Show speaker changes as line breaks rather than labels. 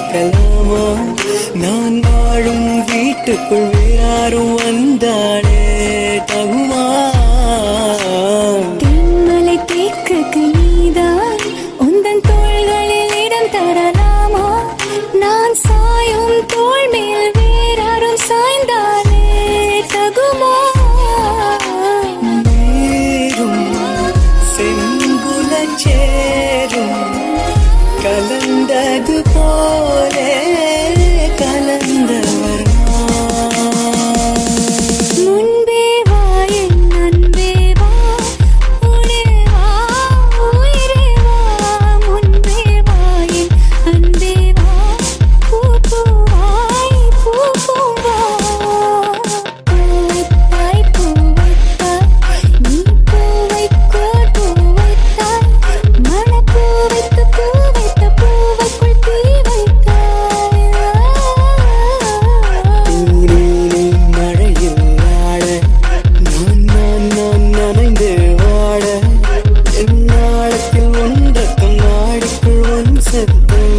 இருக்கலாமா? நான் வாழும் வீட்டுக்குள் வேறாரும் வந்தாலே தகுமா?
தென்மலை தேக்குக்கு நீதான் உந்தன் தோள்களில் இடம் தரலாமா? நான் சாயும் தோள் மேல் வேறாரும் சாய்ந்தாலே தகுமா?
நீரும் செங்குலச் சேரும் கலந்தது போலே கலந்தவர்
முன்பே வா என் அன்பே வா, உடே வா உயிரே வா. முன்பே வா என் அன்பே வா, பூ பூவாய் பூ பூவா. பூவைத்தாய் பூவைத்தாய் நீ பூவைக்கோர் பூவைத்தாய், மணப்பூ வைத்து பூ வைத்த பூவைக்குள் தீ வைத்தாய்.
நீ மழையில் ஆட நான் நனைந்து வாட என் நாளத்தில் ஒன்றக்கம் நாடுக்குள் ஒன் சத்தம்